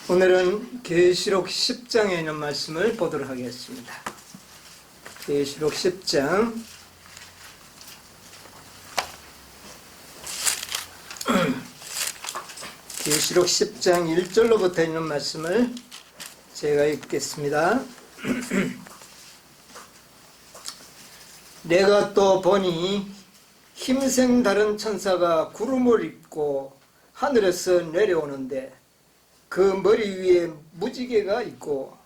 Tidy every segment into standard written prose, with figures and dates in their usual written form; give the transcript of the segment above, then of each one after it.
오늘은 계시록 10장에 있는 말씀을 보도록 하겠습니다. 계시록 10장 계시록 10장 1절로부터 있는 말씀을 제가 읽겠습니다. 내가 또 보니 힘센 다른 천사가 구름을 입고 하늘에서 내려오는데 그 머리 위에 무지개가 있고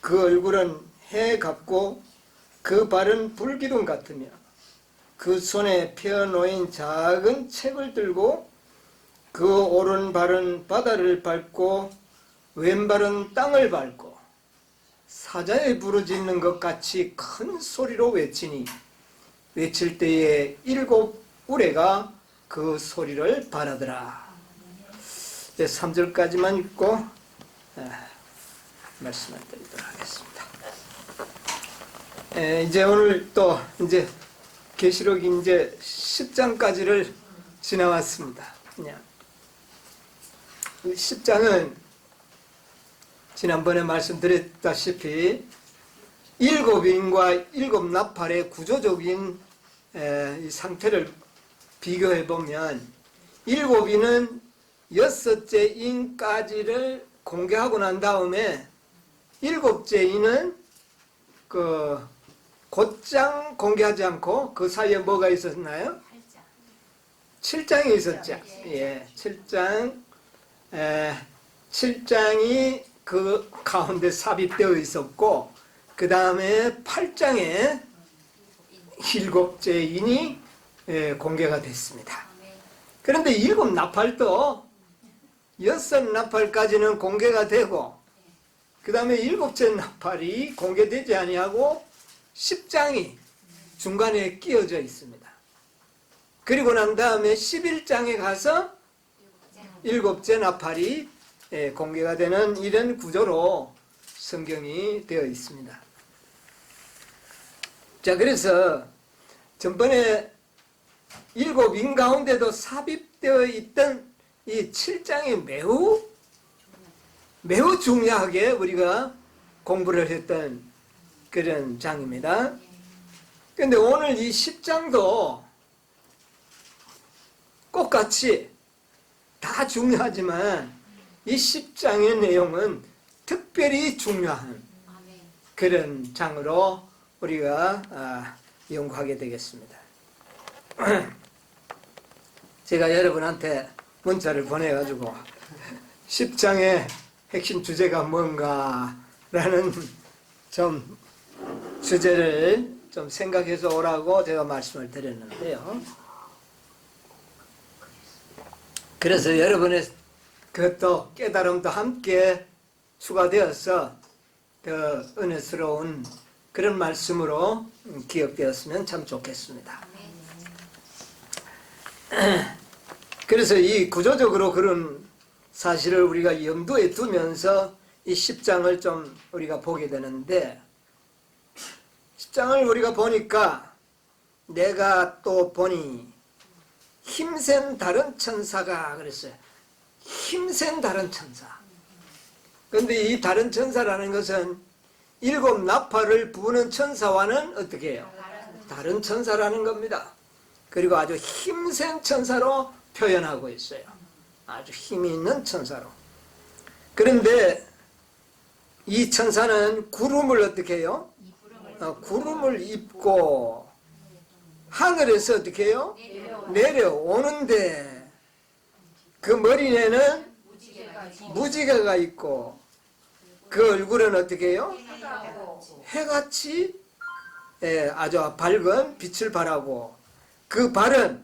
그 얼굴은 해 같고 그 발은 불기둥 같으며 그 손에 펴놓인 작은 책을 들고 그 오른발은 바다를 밟고 왼발은 땅을 밟고 사자에 부르짖는 것 같이 큰 소리로 외치니 외칠 때에 7 우레가 그 소리를 발하더라. 3절까지만 읽고 말씀을 드리도록 하겠습니다. 이제 오늘 또 이제 계시록이 이제 10장까지를 지나왔습니다. 10장은 지난번에 말씀드렸다시피 7인과 7 나팔의 구조적인 이 상태를 비교해 보면 7인은 6째 인까지를 공개하고 난 다음에 7째 인은 곧장 공개하지 않고 그 사이에 뭐가 있었나요? 7장이 있었죠. 예, 7장이 그 가운데 삽입되어 있었고 그 다음에 8장에 7째 인이 공개가 됐습니다. 그런데 7 나팔도 6 나팔까지는 공개가 되고 그 다음에 7째 나팔이 공개되지 아니하고 10장이 중간에 끼어져 있습니다. 그리고 난 다음에 11장에 가서 7째 나팔이 공개가 되는 이런 구조로 성경이 되어 있습니다. 자, 그래서 전번에 7인 가운데도 삽입되어 있던 이 7장이 매우 중요하게 우리가 공부를 했던 그런 장입니다. 그런데 오늘 이 10장도 똑같이 다 중요하지만 이 10장의 내용은 특별히 중요한 그런 장으로 우리가 연구하게 되겠습니다. 제가 여러분한테 문자를 보내가지고 10장의 핵심 주제가 뭔가라는 좀 주제를 좀 생각해서 오라고 제가 말씀을 드렸는데요. 그래서 여러분의 그것도 깨달음도 함께 추가되어서 더 은혜스러운 그런 말씀으로 기억되었으면 참 좋겠습니다. 그래서 이 구조적으로 그런 사실을 우리가 염두에 두면서 이 10장을 좀 우리가 보게 되는데 10장을 우리가 보니까 내가 또 보니 힘센 다른 천사가 그랬어요. 힘센 다른 천사. 그런데 이 다른 천사라는 것은 7 나팔을 부는 천사와는 어떻게 해요? 다른 천사라는 겁니다. 그리고 아주 힘센 천사로 표현하고 있어요. 아주 힘이 있는 천사로. 그런데 이 천사는 구름을 어떻게 해요? 구름을 입고 하늘에서 어떻게 해요? 내려오는데 그 머리에는 무지개가 있고 그 얼굴은 어떻게 해요? 해같이 아주 밝은 빛을 발하고 그 발은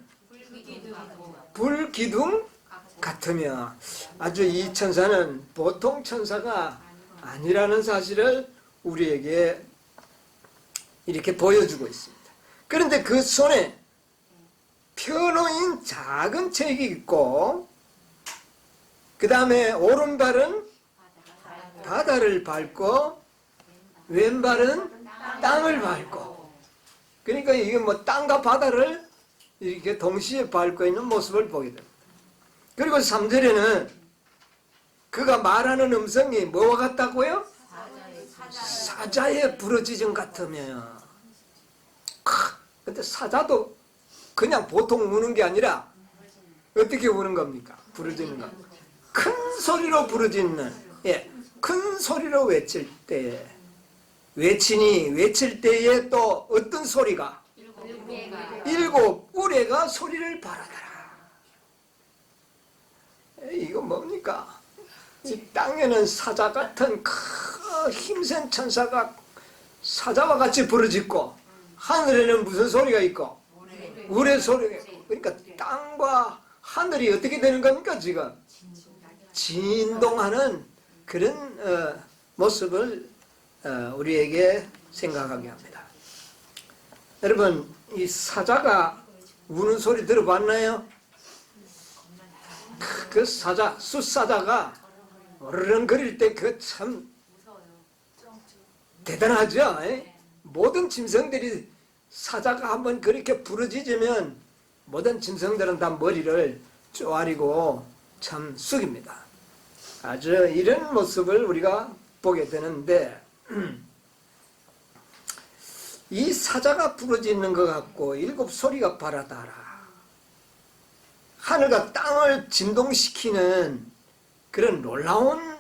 불기둥 같으며 아주 이 천사는 보통 천사가 아니라는 사실을 우리에게 이렇게 보여주고 있습니다. 그런데 그 손에 펴놓인 작은 책이 있고 그 다음에 오른발은 바다를 밟고 왼발은 땅을 밟고 그러니까 이게 뭐 땅과 바다를 이렇게 동시에 밟고 있는 모습을 보게 됩니다. 그리고 3절에는 그가 말하는 음성이 뭐와 같다고요? 사자의 부르짖음 같으며. 근데 사자도 그냥 보통 우는 게 아니라 어떻게 우는 겁니까? 부르짖는 거. 큰 소리로 부르짖는, 예, 큰 소리로 외칠 때에, 외칠 때에 또 어떤 소리가? 일곱 우레가 소리를 발하더라. 이거 뭡니까? 이 땅에는 사자 같은 큰 힘센 천사가 사자와 같이 부르짖고, 하늘에는 무슨 소리가 있고? 우레 소리가 있고. 그러니까 땅과 하늘이 어떻게 되는 겁니까? 지금 진동하는 그런 모습을 우리에게 생각하게 합니다. 여러분, 이 사자가 우는 소리 들어봤나요? 그 사자, 숫사자가 어르렁거릴 때 그 참 대단하죠. 모든 짐승들이 사자가 한번 그렇게 부르짖으면 모든 짐승들은 다 머리를 쪼아리고 참 숙입니다. 아주 이런 모습을 우리가 보게 되는데, 이 사자가 부르짖는 것 같고 일곱 소리가 발하다라. 하늘과 땅을 진동시키는 그런 놀라운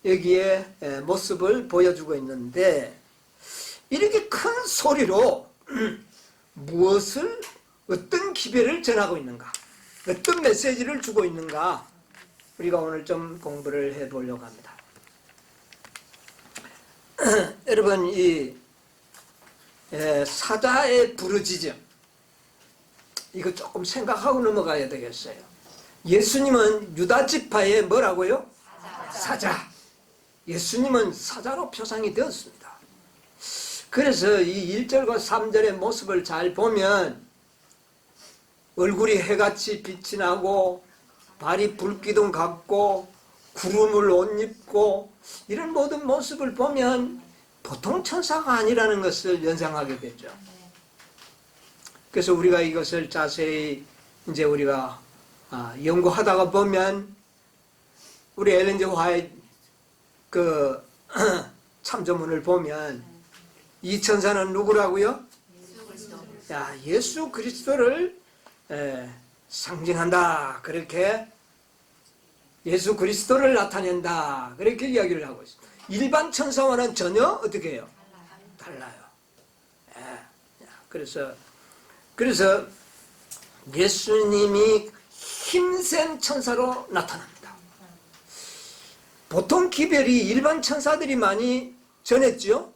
여기에 모습을 보여주고 있는데, 이렇게 큰 소리로 무엇을, 어떤 기별을 전하고 있는가, 어떤 메시지를 주고 있는가, 우리가 오늘 좀 공부를 해보려고 합니다. 여러분, 이 사자의 부르짖음, 이거 조금 생각하고 넘어가야 되겠어요. 예수님은 유다 지파의 뭐라고요? 사자. 예수님은 사자로 표상이 되었습니다. 그래서 이 1절과 3절의 모습을 잘 보면 얼굴이 해같이 빛이 나고 발이 불기둥 같고 구름을 옷 입고 이런 모든 모습을 보면 보통 천사가 아니라는 것을 연상하게 되죠. 그래서 우리가 이것을 자세히 이제 우리가 연구하다가 보면 우리 엘렌 G 화이트 그 참조문을 보면 이 천사는 누구라고요? 예수 그리스도를 상징한다. 그렇게 예수 그리스도를 나타낸다. 그렇게 이야기를 하고 있습니다. 일반 천사와는 전혀 어떻게 해요? 달라요. 그래서 예수님이 힘센 천사로 나타납니다. 보통 기별이 일반 천사들이 많이 전했죠?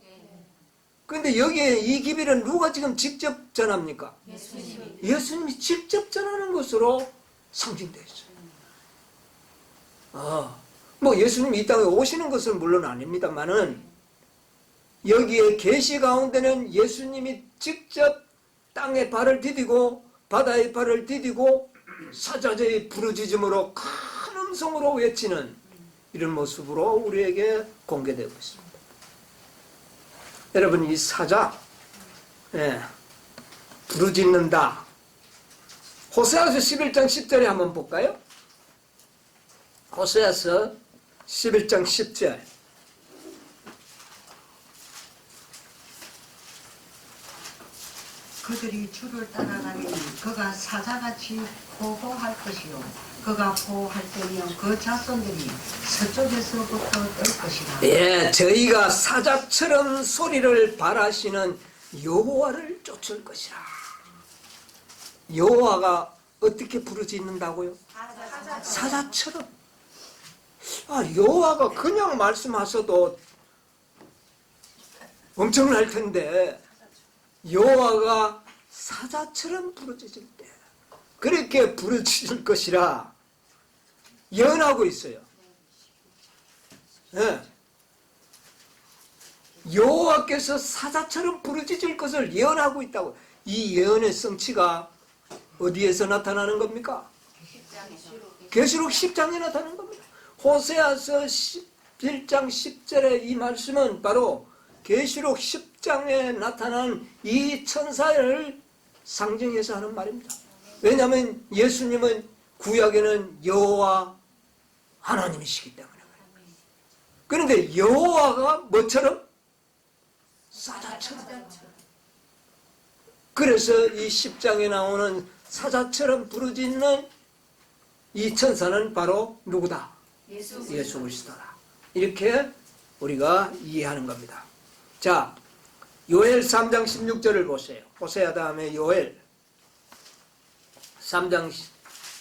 그런데 여기에 이 기별은 누가 지금 직접 전합니까? 예수님이 직접 전하는 것으로 상징되어 있어요. 뭐 예수님이 이 땅에 오시는 것은 물론 아닙니다만은 여기에 계시 가운데는 예수님이 직접 땅에 발을 디디고 바다에 발을 디디고 사자의 부르짖음으로 큰 음성으로 외치는 이런 모습으로 우리에게 공개되고 있습니다. 여러분, 이 사자 부르짖는다. 호세아서 11장 10절에 한번 볼까요? 호세아서 11장 10절. 그들이 주를 따라가니 그가 사자같이 보호할 것이요 그가 보호할 때면 그 자손들이 서쪽에서부터 뜰 것이라. 예, 저희가 사자처럼 소리를 발하시는 여호와를 쫓을 것이라. 여호와가 어떻게 부르짖는다고요? 사자처럼. 여호와가 그냥 말씀하셔도 엄청날 텐데 여호와가 사자처럼 부르짖을 때 그렇게 부르짖을 것이라 예언하고 있어요. 네. 여호와께서 사자처럼 부르짖을 것을 예언하고 있다고. 이 예언의 성취가 어디에서 나타나는 겁니까? 계시록 10장에 나타나는 겁니다. 호세아서 11장 10절의 이 말씀은 바로 계시록 10장에 나타난 이 천사를 상징해서 하는 말입니다. 왜냐하면 예수님은 구약에는 여호와 하나님이시기 때문에 그래요. 그런데 여호와가 뭐처럼? 사자처럼. 그래서 이 10장에 나오는 사자처럼 부르짖는 이 천사는 바로 누구다? 예수 그리스도다. 이렇게 우리가 이해하는 겁니다. 자, 요엘 3장 16절을 보세요. 호세아 다음에 요엘 3장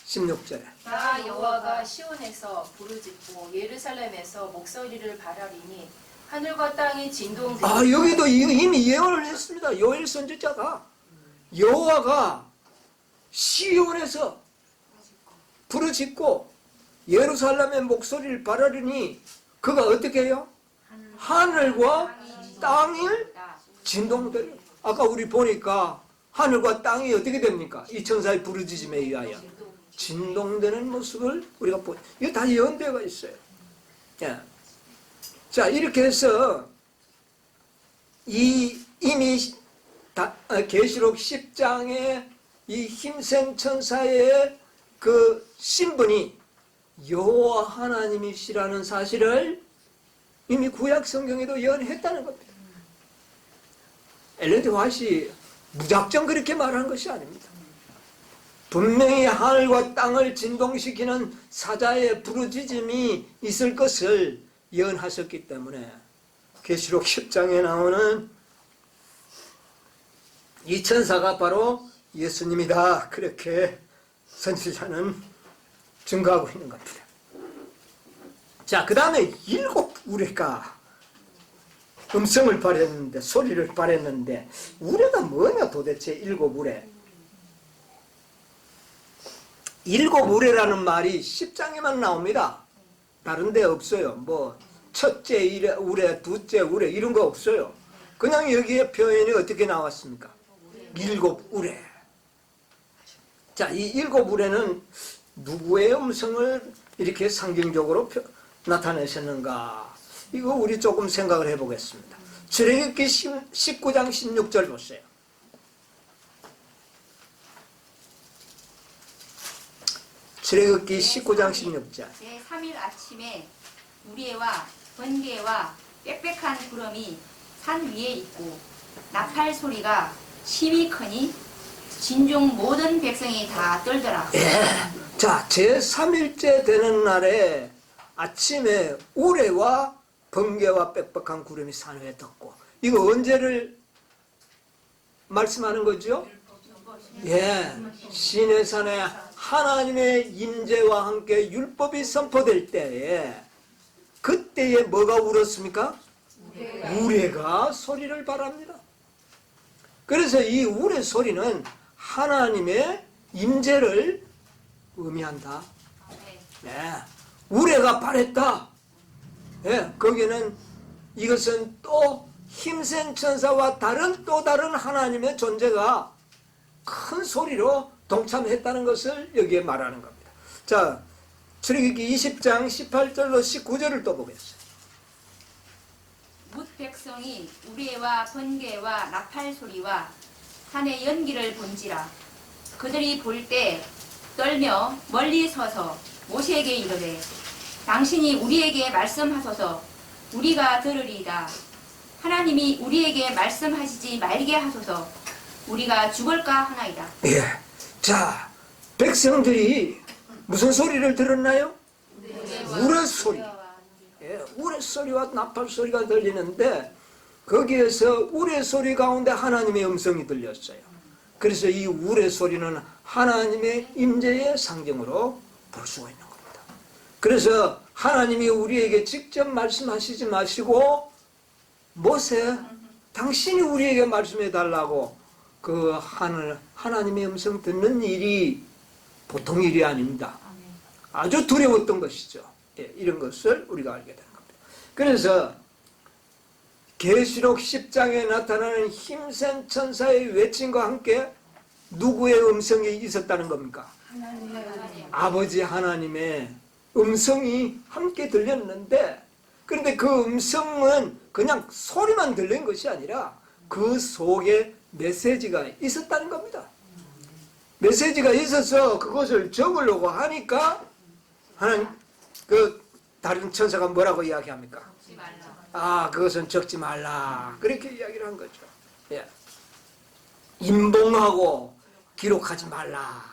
16절에 나 여호와가 시온에서 부르짖고 예루살렘에서 목소리를 발하리니 하늘과 땅이 진동되니. 여기도 이미 예언을 했습니다. 요엘 선지자가 여호와가 시온에서 부르짖고 예루살렘의 목소리를 발하리니 그가 어떻게 해요? 하늘과 땅을 진동되려. 아까 우리 보니까 하늘과 땅이 어떻게 됩니까? 이 천사의 부르짖음에 의하여 진동되는 모습을 우리가 이거 다 예언되어 있어요. 예. 자, 이렇게 해서 이미 계시록 10장의 이 힘센 천사의 그 신분이 여호와 하나님이시라는 사실을 이미 구약 성경에도 예언했다는 겁니다. 엘렌 지 화이트이 무작정 그렇게 말한 것이 아닙니다. 분명히 하늘과 땅을 진동시키는 사자의 부르짖음이 있을 것을 예언하셨기 때문에 계시록 10장에 나오는 이 천사가 바로 예수님이다. 그렇게 선지자는 증거하고 있는 겁니다. 자, 그 다음에 7 우레가 음성을 발했는데, 소리를 발했는데, 우레가 뭐냐 도대체 7 우레. 7 우레라는 말이 10장에만 나옵니다. 다른 데 없어요. 뭐 첫째 우레, 둘째 우레 이런 거 없어요. 그냥 여기에 표현이 어떻게 나왔습니까? 7 우레. 자, 이 7 우레는 누구의 음성을 이렇게 상징적으로 나타내셨는가? 이거 우리 조금 생각을 해보겠습니다. 출애굽기 19장 16절 보세요. 출애굽기 19장 16절. 제3일 아침에 우리와 번개와 빽빽한 구름이 산 위에 있고 나팔 소리가 심히 크니 진중 모든 백성이 다 떨더라. 예. 자, 제3일째 되는 날에 아침에 우레와 번개와 빽빽한 구름이 산 위에 떴고, 이거 언제를 말씀하는 거죠? 예, 시내산에 하나님의 임재와 함께 율법이 선포될 때에, 그때에 뭐가 울었습니까? 우레가 소리를 발합니다. 그래서 이 우레 소리는 하나님의 임재를 의미한다. 네, 우레가 발했다. 예, 거기는 이것은 또 힘센 천사와 또 다른 하나님의 존재가 큰 소리로 동참했다는 것을 여기에 말하는 겁니다. 자, 출애굽기 20장 18절로 19절을 또 보겠습니다. 뭇 백성이 우레와 번개와 나팔 소리와 산의 연기를 본지라. 그들이 볼 때 떨며 멀리 서서 모세에게 이르되 당신이 우리에게 말씀하소서 우리가 들으리이다. 하나님이 우리에게 말씀하시지 말게 하소서 우리가 죽을까 하나이다. 예. 자, 백성들이 무슨 소리를 들었나요? 우레 소리. 예, 우레 소리와 나팔 소리가 들리는데, 거기에서 우레 소리 가운데 하나님의 음성이 들렸어요. 그래서 이 우레 소리는 하나님의 임재의 상징으로 볼 수가 있는 겁니다. 그래서 하나님이 우리에게 직접 말씀하시지 마시고, 모세, 당신이 우리에게 말씀해 달라고 그 하나님의 음성 듣는 일이 보통 일이 아닙니다. 아주 두려웠던 것이죠. 예, 이런 것을 우리가 알게 되는 겁니다. 그래서 계시록 10장에 나타나는 힘센 천사의 외침과 함께 누구의 음성이 있었다는 겁니까? 아버지 하나님의 음성이 함께 들렸는데, 그런데 그 음성은 그냥 소리만 들린 것이 아니라 그 속에 메시지가 있었다는 겁니다. 메시지가 있어서 그것을 적으려고 하니까 하나님, 그 다른 천사가 뭐라고 이야기합니까? 적지 말라. 아, 그것은 적지 말라. 그렇게 이야기를 한 거죠. 예. 임봉하고 기록하지 말라.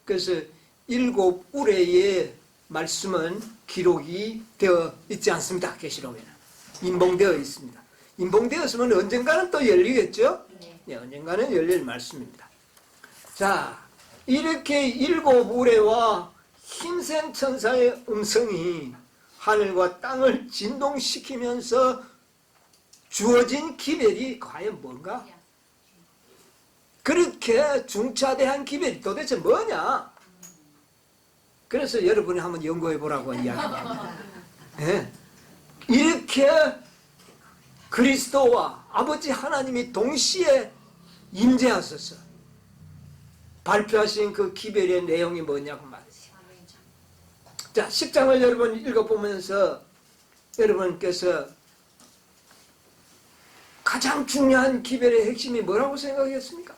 그래서 7 우레의 말씀은 기록이 되어 있지 않습니다. 계시록에는. 임봉되어 있습니다. 임봉되었으면 언젠가는 또 열리겠죠? 네, 언젠가는 열릴 말씀입니다. 자, 이렇게 7 우레와 힘센 천사의 음성이 하늘과 땅을 진동시키면서 주어진 기별이 과연 뭔가? 그렇게 중차대한 기별이 도대체 뭐냐? 그래서 여러분이 한번 연구해 보라고 이야기합니다. 예. 이렇게 그리스도와 아버지 하나님이 동시에 임재하셔서 발표하신 그 기별의 내용이 뭐냐고 말이에요. 자, 10장을 여러분 읽어보면서 여러분께서 가장 중요한 기별의 핵심이 뭐라고 생각했습니까?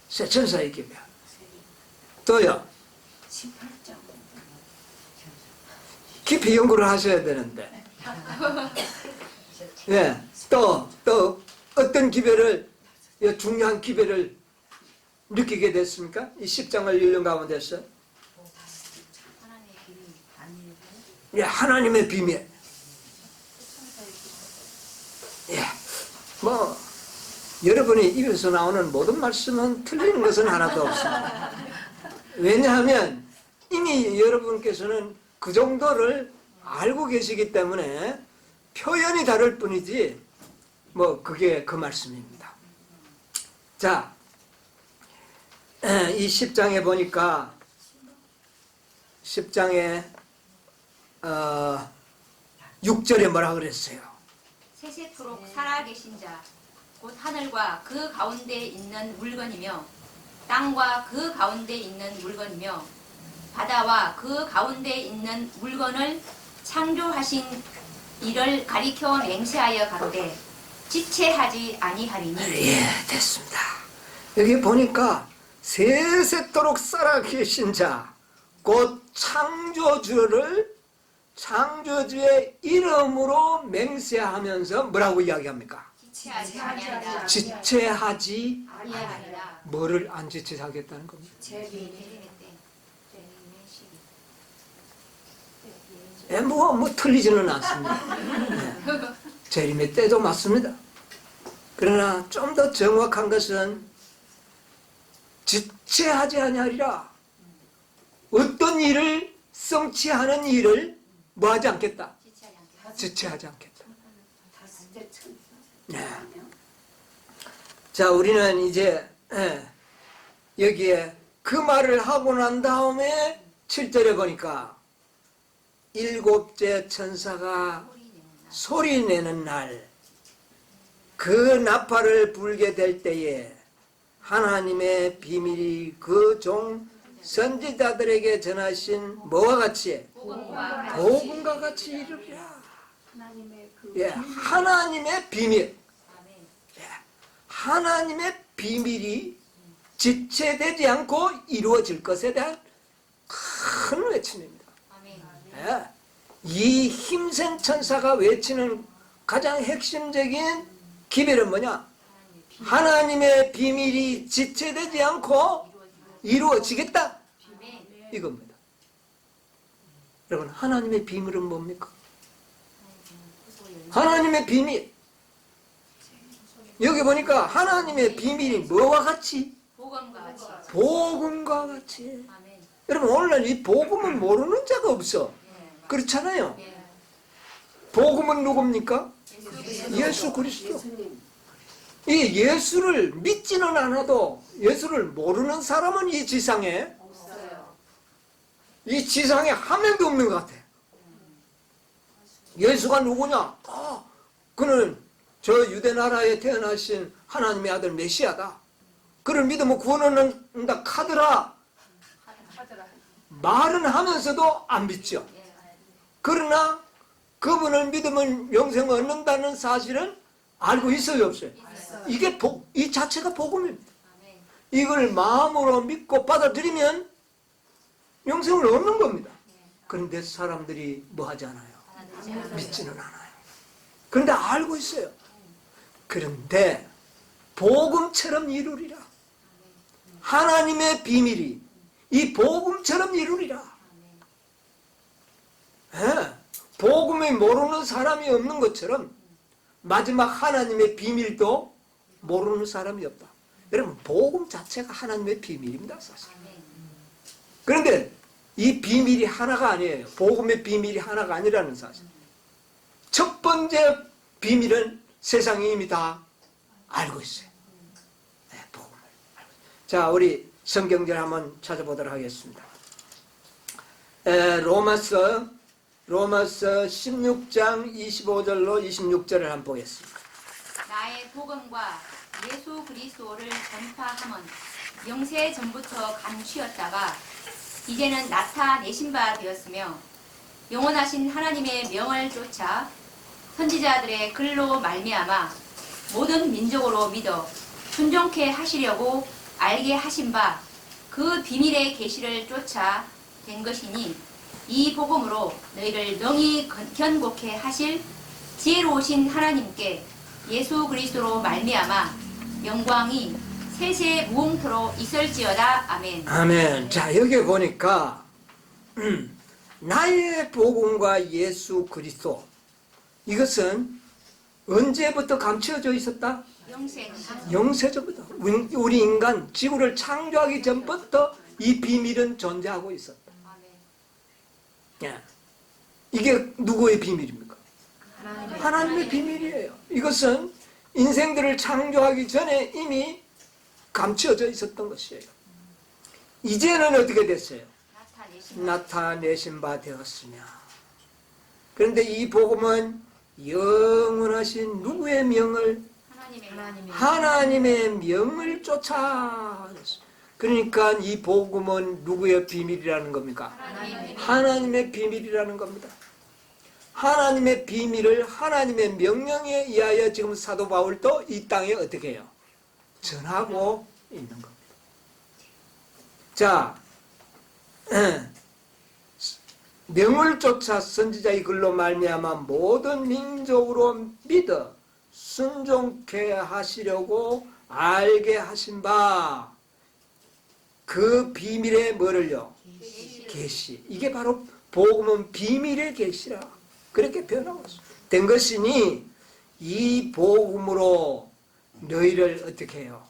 새 천사의 기별. 또요. 18장. 깊이 연구를 하셔야 되는데. 예, 또 어떤 기별을, 중요한 기별을 느끼게 됐습니까? 이 10장을 읽는 가운데서. 하나님의 비밀. 예, 하나님의 비밀. 예, 뭐 여러분이 입에서 나오는 모든 말씀은 틀리는 것은 하나도 없습니다. 왜냐하면 이미 여러분께서는 그 정도를 알고 계시기 때문에 표현이 다를 뿐이지 뭐 그게 그 말씀입니다. 자, 이 10장에 보니까 10장에 6절에 뭐라 그랬어요? 세세토록 살아계신 자, 곧 하늘과 그 가운데 있는 물건이며 땅과 그 가운데 있는 물건이며 바다와 그 가운데 있는 물건을 창조하신 이를 가리켜 맹세하여 가로되 지체하지 아니하리니. 예, 됐습니다. 여기 보니까 세세토록 살아계신 자, 곧 창조주의 이름으로 맹세하면서 뭐라고 이야기합니까? 지체하지 아니하리라. 지체하지 아니하리라. 뭐를 안 지체하겠다는 겁니다. 예, 뭐 틀리지는 않습니다. 네. 재림의 때도 맞습니다. 그러나 좀 더 정확한 것은 지체하지 아니하리라. 어떤 일을 성취하는 일을 뭐하지 않겠다? 지체하지 않겠다. 네. 자, 우리는 이제 여기에 그 말을 하고 난 다음에 7절에 보니까 7째 천사가 소리내는 날, 그 나팔을 불게 될 때에 하나님의 비밀이 그 종 선지자들에게 전하신 뭐와 같이? 복음과 같이 이르리라. 예, 하나님의 비밀. 예, 하나님의 비밀이 지체되지 않고 이루어질 것에 대한 큰 외침입니다. 예, 이 힘센 천사가 외치는 가장 핵심적인 기별은 뭐냐? 하나님의 비밀이 지체되지 않고 이루어지겠다. 이겁니다. 여러분, 하나님의 비밀은 뭡니까? 하나님의 비밀. 여기 보니까 하나님의 비밀이 뭐와 같이? 복음과 같이. 복음과 같이. 아멘. 여러분, 오늘날 이 복음을 모르는 자가 없어. 그렇잖아요. 복음은 누굽니까? 예수 그리스도. 이 예수를 믿지는 않아도 예수를 모르는 사람은 이 지상에 한 명도 없는 것 같아. 예수가 누구냐? 그는 저 유대 나라에 태어나신 하나님의 아들 메시아다. 그를 믿으면 구원을 얻는다 카더라. 말은 하면서도 안 믿죠. 그러나 그분을 믿으면 영생을 얻는다는 사실은 알고 있어요, 없어요? 이게 이 자체가 복음입니다. 이걸 마음으로 믿고 받아들이면 영생을 얻는 겁니다. 그런데 사람들이 뭐 하지 않아요? 믿지는 않아요. 그런데 알고 있어요. 그런데 복음처럼 이루리라. 하나님의 비밀이 이 복음처럼 이루리라. 예, 복음을 모르는 사람이 없는 것처럼 마지막 하나님의 비밀도 모르는 사람이 없다. 여러분, 복음 자체가 하나님의 비밀입니다, 사실. 그런데 이 비밀이 하나가 아니에요. 복음의 비밀이 하나가 아니라는 사실. 첫 번째 비밀은 세상이 이미 다 알고 있어요. 네, 복음을 알고 있어요. 자, 우리 성경절 한번 찾아보도록 하겠습니다. 로마서 16장 25절로 26절을 한번 보겠습니다. 나의 복음과 예수 그리스도를 전파함은 영세 전부터 감추었다가 이제는 나타내신 바 되었으며 영원하신 하나님의 명을 쫓아 선지자들의 글로 말미암아 모든 민족으로 믿어 순종케 하시려고 알게 하신 바 그 비밀의 계시를 쫓아 된 것이니 이 복음으로 너희를 능히 견고케 하실 지혜로우신 하나님께 예수 그리스도로 말미암아 영광이 세세 무궁토록 있을지어다. 아멘. 아멘. 자, 여기 보니까 나의 복음과 예수 그리스도, 이것은 언제부터 감추어져 있었다? 영세전부터. 우리 인간 지구를 창조하기 전부터 이 비밀은 존재하고 있었다. 예. 이게 누구의 비밀입니까? 하나님의 비밀이에요. 이것은 인생들을 창조하기 전에 이미 감추어져 있었던 것이에요. 이제는 어떻게 됐어요? 나타내신 바 되었으며. 그런데 이 복음은 영원하신 누구의 명을? 하나님의 명을 쫓아. 그러니까 이 복음은 누구의 비밀이라는 겁니까? 하나님의 비밀이라는 겁니다. 하나님의 비밀을 하나님의 명령에 의하여 지금 사도 바울도 이 땅에 어떻게 해요? 전하고 있는 겁니다. 자, 명을 쫓아 선지자의 글로 말미암아 모든 민족으로 믿어 순종케 하시려고 알게 하신 바 그 비밀의 뭐를요? 계시. 이게 바로 복음은 비밀의 계시라. 그렇게 표현하고 있습니다. 된 것이니 이 복음으로 너희를 어떻게 해요?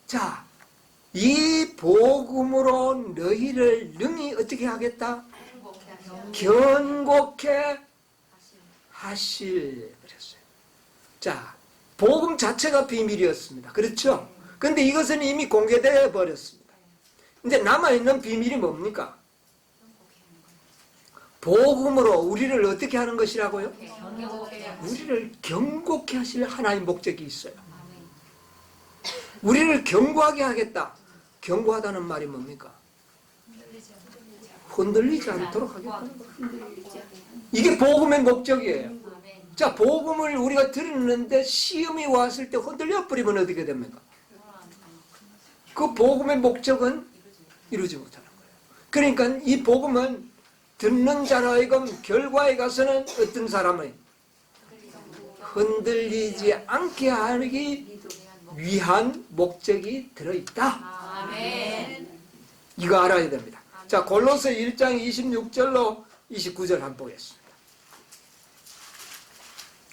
자, 이 복음으로 너희를 능히 어떻게 하겠다? 견고케 하실. 그랬어요. 자, 복음 자체가 비밀이었습니다. 그렇죠? 그런데 이것은 이미 공개되어 버렸습니다. 이제 남아있는 비밀이 뭡니까? 복음으로 우리를 어떻게 하는 것이라고요? 우리를 견고케 하실 하나님 목적이 있어요. 우리를 견고하게 하겠다. 견고하다는 말이 뭡니까? 흔들리지 않도록 하겠다는 거예요. 이게 복음의 목적이에요. 자, 복음을 우리가 들었는데 시험이 왔을 때 흔들려 버리면 어떻게 됩니까? 그 복음의 목적은 이루지 못하는 거예요. 그러니까 이 복음은 듣는 자로 하여금 결과에 가서는 어떤 사람을 흔들리지 않게 하기 위한 목적이 들어있다. 아멘. 이거 알아야 됩니다. 자, 골로새 1장 26절로 29절 한번 보겠습니다.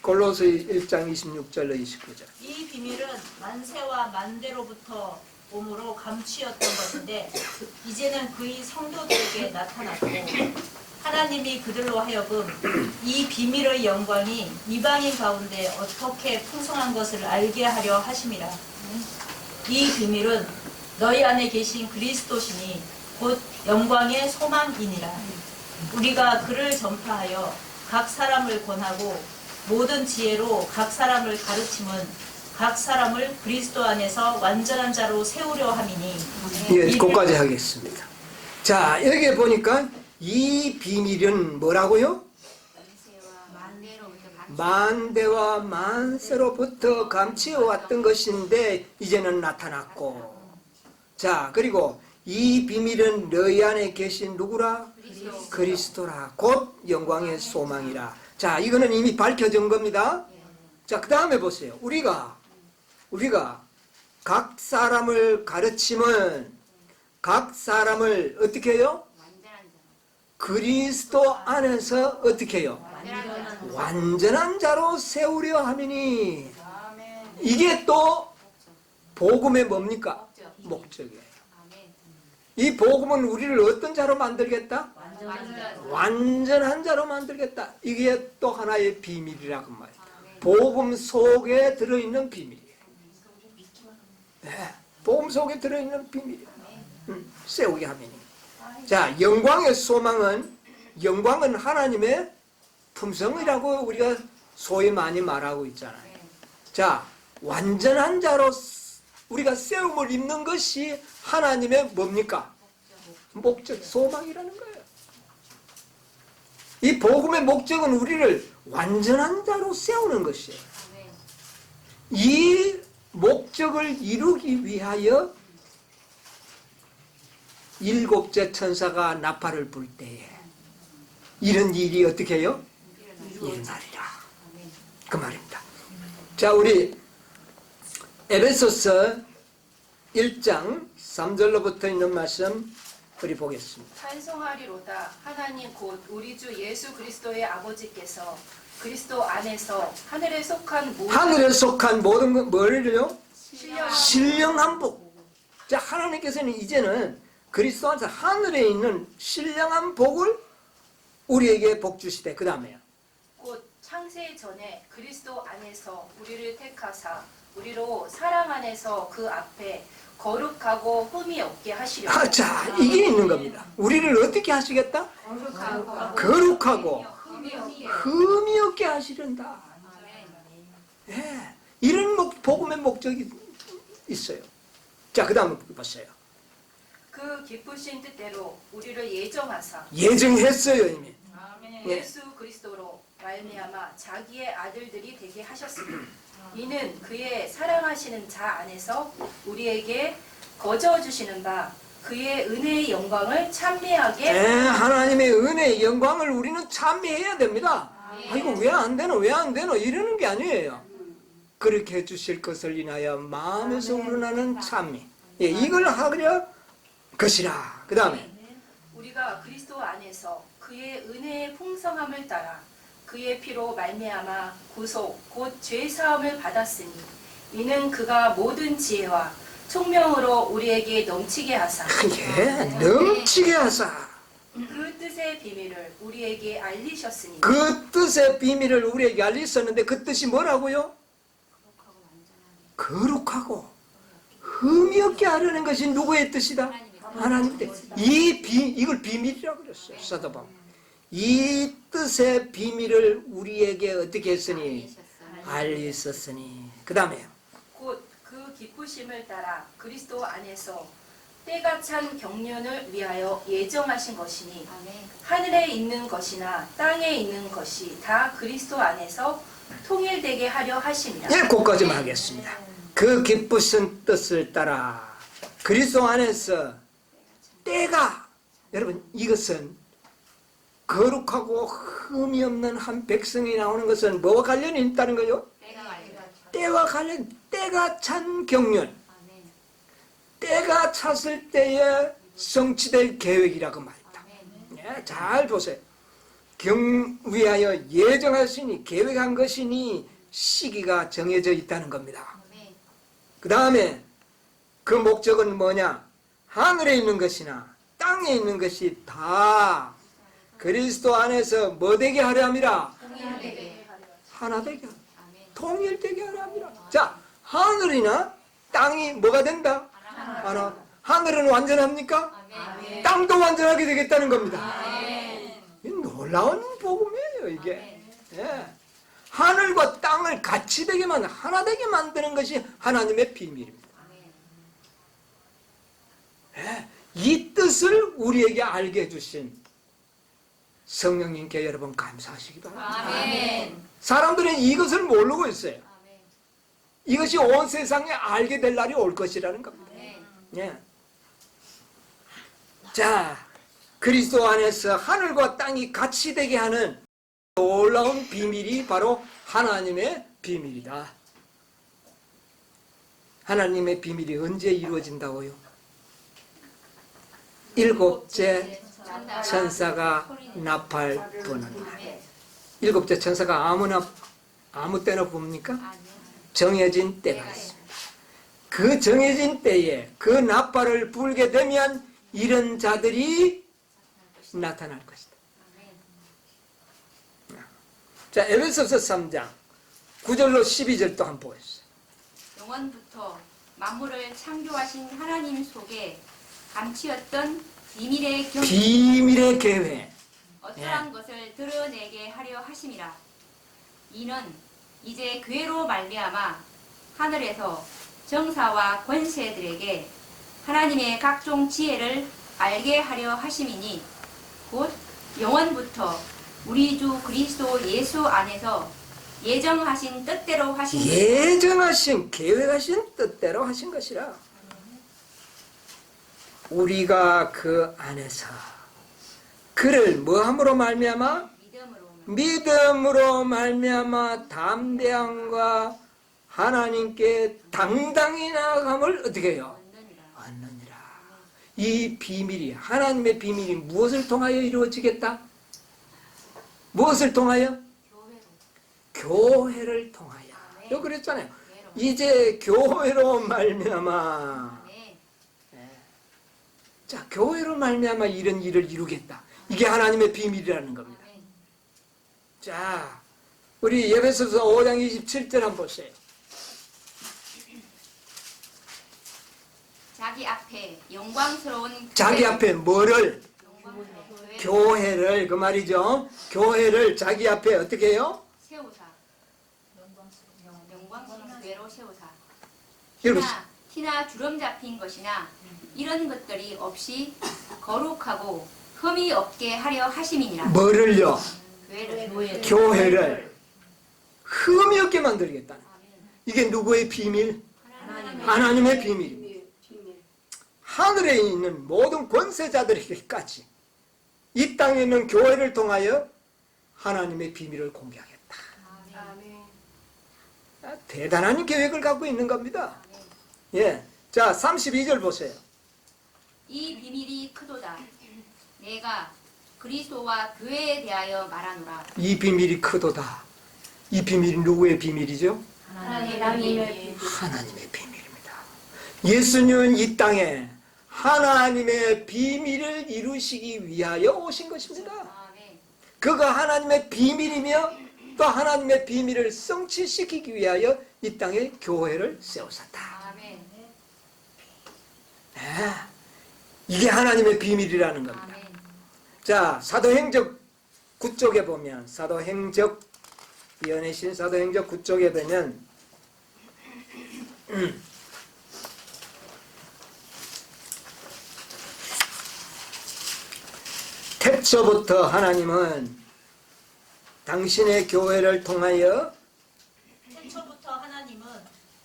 골로새 1장 26절로 29절. 이 비밀은 만세와 만대로부터 몸으로 감추었던 것인데 이제는 그의 성도들에게 나타났고 하나님이 그들로 하여금 이 비밀의 영광이 이방인 가운데 어떻게 풍성한 것을 알게 하려 하심이라. 이 비밀은 너희 안에 계신 그리스도시니 곧 영광의 소망이니라. 우리가 그를 전파하여 각 사람을 권하고 모든 지혜로 각 사람을 가르침은 각 사람을 그리스도 안에서 완전한 자로 세우려 함이니. 예, 거기까지 하겠습니다. 자, 여기 보니까 이 비밀은 뭐라고요? 만대와 만세로부터 감추어왔던 것인데 이제는 나타났고, 자, 그리고 이 비밀은 너희 안에 계신 누구라? 그리스도. 그리스도라. 곧 영광의 소망이라. 자, 이거는 이미 밝혀진 겁니다. 자, 그 다음에 보세요. 우리가 각 사람을 가르치면 각 사람을 어떻게 해요? 완전한 자. 그리스도 안에서 어떻게 해요? 완전한 자. 완전한 자로 세우려 하느니. 이게 또 복음의 뭡니까? 목적이에요. 아멘. 이 복음은 우리를 어떤 자로 만들겠다? 완전한 자. 완전한 자로 만들겠다. 이게 또 하나의 비밀이라고 말이에요. 아멘. 복음 속에 들어있는 비밀이에요. 네, 복음 속에 들어있는 비밀이에요. 세우게 하면이. 자, 영광의 소망은, 영광은 하나님의 품성이라고 우리가 소위 많이 말하고 있잖아요. 자, 완전한 자로 우리가 세움을 입는 것이 하나님의 뭡니까? 목적, 소망이라는 거예요. 이 복음의 목적은 우리를 완전한 자로 세우는 것이에요. 아멘. 이 목적을 이루기 위하여 일곱째 천사가 나팔을 불 때에 이런 일이 어떻게 해요? 일어나리라. 아멘. 그 말입니다. 자, 우리 에베소서 1장 3절로부터 있는 말씀 우리 보겠습니다. 찬송하리로다. 하나님 곧 우리 주 예수 그리스도의 아버지께서 그리스도 안에서 하늘에 속한 모든 뭐를요? 신령한 복. 자, 하나님께서는 이제는 그리스도 안에서 하늘에 있는 신령한 복을 우리에게 복 주시되, 그 다음에요. 곧 창세 전에 그리스도 안에서 우리를 택하사 우리로 사랑 안에서 그 앞에 거룩하고 흠이 없게 하시려고. 자, 이게 있는 겁니다. 우리를 어떻게 하시겠다? 거룩하고 흠이 없게 하시련다. 예, 이런 복음의 목적이 있어요. 자, 그 다음 보세요. 그 기쁘신 뜻대로 우리를 예정하사 예정했어요, 이미. 예. 예수 그리스도로 말미암아 자기의 아들들이 되게 하셨으니 이는 그의 사랑하시는 자 안에서 우리에게 거저 주시는 바 그의 은혜의 영광을 찬미하게. 하나님의 은혜의 영광을 우리는 찬미해야 됩니다. 이거 왜 안 되노 이러는 게 아니에요. 그렇게 해주실 것을 인하여 마음에서 우러나는 찬미, 예, 이걸 하려 것이라. 그 다음에 우리가 그리스도 안에서 그의 은혜의 풍성함을 따라 그의 피로 말미암아 구속 곧 죄 사함을 받았으니 이는 그가 모든 지혜와 총명으로 우리에게 넘치게 하사 예, 넘치게 하사 그 뜻의 비밀을 우리에게 알리셨으니. 그 뜻의 비밀을 우리에게 알리셨는데 그 뜻이 뭐라고요? 거룩하고 흠이 없게 하려는 것이 누구의 뜻이다? 하나님 뜻. 이걸 비밀이라고 그랬어요. 사도바울. 이 뜻의 비밀을 우리에게 어떻게 했으니? 알리셨으니. 그 다음에 곧 그 기쁘심을 따라 그리스도 안에서 때가 찬 경륜을 위하여 예정하신 것이니 아멘. 하늘에 있는 것이나 땅에 있는 것이 다 그리스도 안에서 통일되게 하려 하심이라. 예, 거기까지만 하겠습니다. 그 기쁘신 뜻을 따라 그리스도 안에서 때가, 여러분, 이것은 거룩하고 흠이 없는 한 백성이 나오는 것은 뭐와 관련이 있다는 거요? 때와 관련, 때가 찬 경륜, 아멘. 때가 찼을 때에 성취될 계획이라고 말했다. 예, 잘 보세요. 위하여 예정하시니, 계획한 것이니 시기가 정해져 있다는 겁니다. 아멘. 그 다음에 그 목적은 뭐냐? 하늘에 있는 것이나 땅에 있는 것이 다 그리스도 안에서 뭐 되게 하려 함이라? 통일되게. 하나 되게 하라. 아멘. 통일되게 하려 함이라. 자, 하늘이나 땅이 뭐가 된다? 하나. 하늘은 완전합니까? 아멘. 땅도 완전하게 되겠다는 겁니다. 이 놀라운 복음이에요, 이게. 예. 하늘과 땅을 같이 되게만, 하나 되게 만드는 것이 하나님의 비밀입니다. 예. 이 뜻을 우리에게 알게 해주신 성령님께 여러분 감사하시기 바랍니다. 아멘. 사람들은 이것을 모르고 있어요. 아멘. 이것이 온 세상에 알게 될 날이 올 것이라는 겁니다. 아멘. 예. 자, 그리스도 안에서 하늘과 땅이 같이 되게 하는 놀라운 비밀이 바로 하나님의 비밀이다. 하나님의 비밀이 언제 이루어진다고요? 일곱째 천사가 나팔 부는 날. 일곱째 천사가 아무 때나 붑니까? 정해진 때가 있습니다. 그 정해진 때에 그 나팔을 불게 되면 이런 자들이 나타날 것이다. 자, 에베소서 3장 9절로 12절 또 한번 보겠습니다. 영원부터 만물을 창조하신 하나님 속에 감추었던 비밀의 경륜 비밀의 계획. 어떠한 것을 드러내게 하려 하심이라. 이는 이제 교회로 말미암아 하늘에서 정사와 권세들에게 하나님의 각종 지혜를 알게 하려 하심이니 곧 영원부터 우리 주 그리스도 예수 안에서 예정하신 뜻대로 하신 예정하신 계획하신 뜻대로 하신 것이라. 우리가 그 안에서 그를 뭐함으로 말미암아? 믿음으로 말미암아 담대함과 하나님께 당당히 나아감을 어떻게 해요? 얻느니라. 이 비밀이, 하나님의 비밀이 무엇을 통하여 이루어지겠다? 무엇을 통하여? 교회를 통하여. 여기 그랬잖아요. 이제 교회로 말미암아. 자, 교회로 말미암아 이런 일을 이루겠다. 이게 하나님의 비밀이라는 겁니다. 자, 우리 에베소서 5장 27절 한번 보세요. 자기 앞에 영광스러운 자기 앞에 뭐를? 영광스러운 교회를, 그 말이죠. 교회를 자기 앞에 어떻게 해요? 세우사 영광스러운 교회로 세우사 여러분, 티나 주름 잡힌 것이나 이런 것들이 없이 거룩하고 흠이 없게 하려 하심이니라. 뭐를요? 교회를 교회를 흠이 없게 만들겠다는. 이게 누구의 비밀? 하나님의 비밀입니다. 하늘에 있는 모든 권세자들에게까지 이 땅에 있는 교회를 통하여 하나님의 비밀을 공개하겠다. 대단한 계획을 갖고 있는 겁니다. 예, 자 32절 보세요. 이 비밀이 크도다. 내가 그리스도와 교회에 대하여 말하노라. 이 비밀이 크도다. 이 비밀이 누구의 비밀이죠? 하나님의 하나님의 비밀입니다. 예수님은 이 땅에 하나님의 비밀을 이루시기 위하여 오신 것입니다. 아멘. 그가 하나님의 비밀이며 또 하나님의 비밀을 성취시키기 위하여 이 땅에 교회를 세우셨다. 아멘. 네. 이게 하나님의 비밀이라는 겁니다. 아멘. 자, 사도행적 9쪽에 보면 연애신 사도행적 9쪽에 보면 태초부터 하나님은 당신의 교회를 통하여 태초부터 하나님은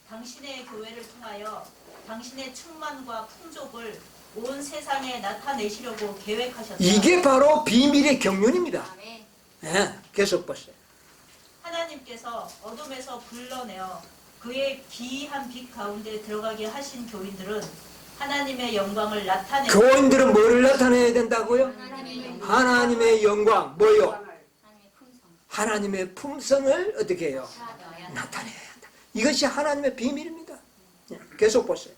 당신의 교회를 통하여 당신의 충만과 풍족을 온 세상에 나타내시려고 계획하셨다. 이게 바로 비밀의 경륜입니다. 아멘. 네, 계속 보세요. 하나님께서 어둠에서 불러내어 그의 기이한 빛 가운데 들어가게 하신 교인들은 하나님의 영광을 나타내고 교인들은 뭐를 나타내야 된다고요? 하나님의 하나님의 영광, 뭐요? 하나님의 품성 하나님의 품성을 어떻게 해요? 찾아야 나타내야 한다. 이것이 하나님의 비밀입니다. 네, 계속 보세요.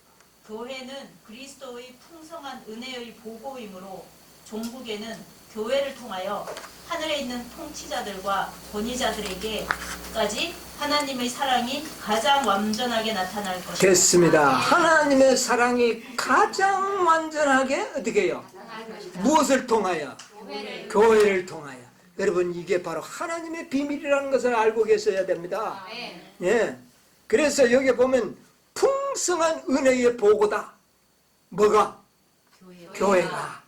교회는 그리스도의 풍성한 은혜의 보고이므로 종국에는 교회를 통하여 하늘에 있는 통치자들과 권위자들에게까지 하나님의 사랑이 가장 완전하게 나타날 것이다. 됐습니다. 하나님의 사랑이 가장 완전하게 어떻게 해요? 나타날 것이다. 무엇을 통하여? 교회를 교회를 통하여. 여러분, 이게 바로 하나님의 비밀이라는 것을 알고 계셔야 됩니다. 아멘. 예. 그래서 여기 보면 풍성한 은혜의 보고다. 뭐가? 교회가.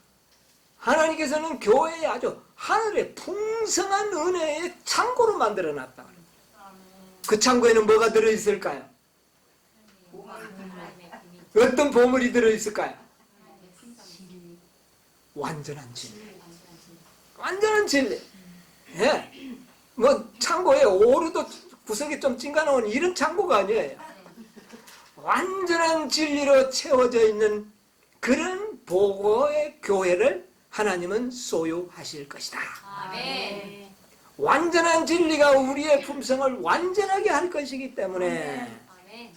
하나님께서는 교회에 아주 하늘의 풍성한 은혜의 창고로 만들어 놨다. 그 창고에는 뭐가 들어있을까요? 하나님의 비밀. 어떤 보물이 들어있을까요? 완전한 진리. 완전한 진리. 예. 뭐 창고에 오르도 구석에 좀 찡가놓은 이런 창고가 아니에요. 완전한 진리로 채워져 있는 그런 보고의 교회를 하나님은 소유하실 것이다. 아멘. 완전한 진리가 우리의 품성을 완전하게 할 것이기 때문에 아멘.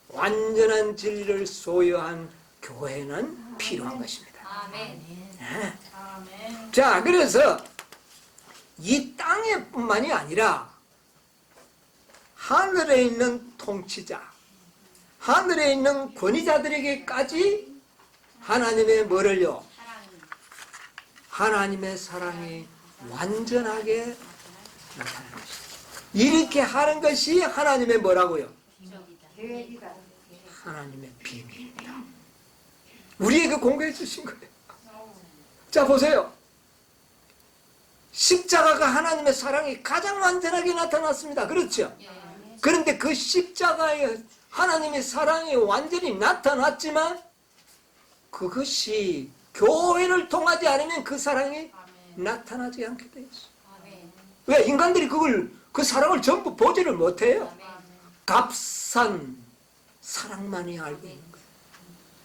완전한 진리를 소유한 교회는 필요한 것입니다. 아멘. 네. 아멘. 자, 그래서 이 땅에뿐만이 아니라 하늘에 있는 통치자, 하늘에 있는 권위자들에게까지 하나님의 뭐를요? 하나님의 사랑이 완전하게 나타나는 것입니다. 이렇게 하는 것이 하나님의 뭐라고요? 계획이다. 하나님의 비밀입니다. 우리에게 공개해 주신 거예요. 자, 보세요. 십자가가 하나님의 사랑이 가장 완전하게 나타났습니다. 그렇죠? 그런데 그 십자가에 하나님의 사랑이 완전히 나타났지만 그것이 교회를 통하지 않으면 그 사랑이 나타나지 않게 되어 있어요. 아멘. 왜? 인간들이 그 사랑을 전부 보지를 못해요. 값싼 사랑만이 알고 있는 거예요.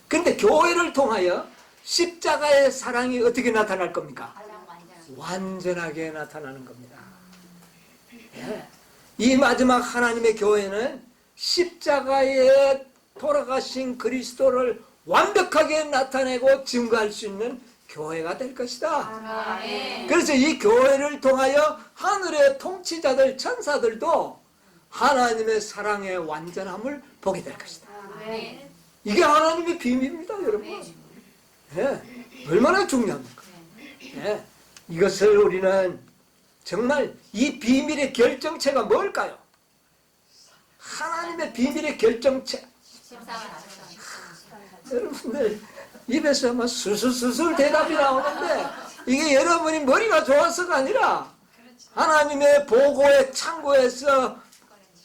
그런데 교회를 통하여 십자가의 사랑이 어떻게 나타날 겁니까? 완전하게 나타나는 겁니다. 예. 이 마지막 하나님의 교회는 십자가에 돌아가신 그리스도를 완벽하게 나타내고 증거할 수 있는 교회가 될 것이다. 아멘. 그래서 이 교회를 통하여 하늘의 통치자들, 천사들도 하나님의 사랑의 완전함을 보게 될 것이다. 아멘. 이게 하나님의 비밀입니다, 여러분. 예. 얼마나 중요합니까? 예. 이것을 우리는 정말 이 비밀의 결정체가 뭘까요? 하나님의 비밀의 결정체. 여러분들 입에서 막 술술술술 대답이 나오는데 이게 여러분이 머리가 좋아서가 아니라 하나님의 보고의 창고에서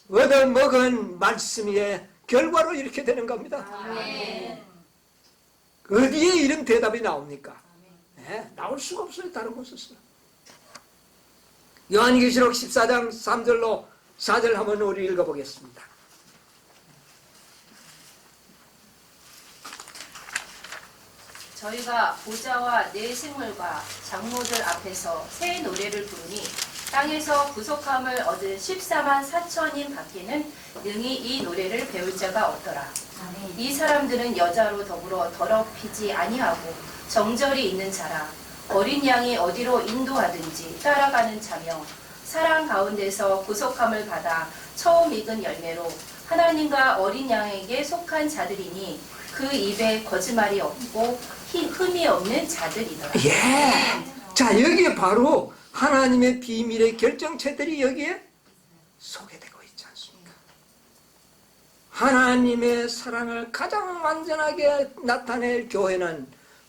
얻어먹은 말씀의 결과로 이렇게 되는 겁니다. 아멘. 어디에 이런 대답이 나옵니까? 네, 나올 수가 없어요. 다른 곳에서. 요한계시록 14장 3절로 4절 한번 우리 읽어보겠습니다. 저희가 보좌와 네 생물과 장로들 앞에서 새 노래를 부르니 땅에서 구속함을 얻은 14만 4천인 밖에는 능히 이 노래를 배울 자가 없더라. 이 사람들은 여자로 더불어 더럽히지 아니하고 정절이 있는 자라. 어린 양이 어디로 인도하든지 따라가는 자며 사랑 가운데서 구속함을 받아 처음 익은 열매로 하나님과 어린 양에게 속한 자들이니 그 입에 거짓말이 없고 흠이 없는 자들이더라. 예. 자, 여기에 바로 하나님의 비밀의 결정체들이 여기에 소개되고 있지 않습니까? 하나님의 사랑을 가장 완전하게 나타낼 교회는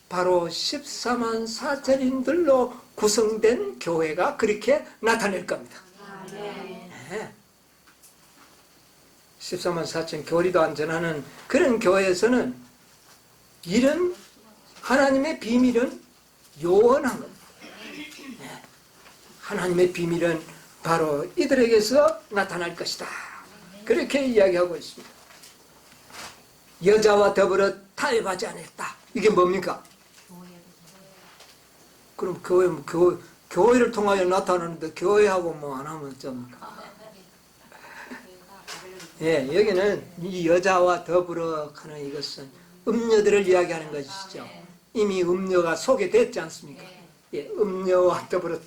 바로 14만 4천인들로 구성된 교회가 그렇게 나타낼 겁니다. 네. 14만 4천 교리도 안전하는 그런 교회에서는 이런 하나님의 비밀은 요원한 겁니다. 네. 하나님의 비밀은 바로 이들에게서 나타날 것이다. 그렇게 이야기하고 있습니다. 여자와 더불어 타협하지 않았다. 이게 뭡니까? 그럼 교회를 통하여 나타나는데 교회하고 뭐 안 하면 어쩝니까? 예, 여기는 이 여자와 더불어 하는 이것은 음녀들을 이야기하는 것이죠. 이미 음녀가 소개됐지 않습니까? 예, 음녀와 더불어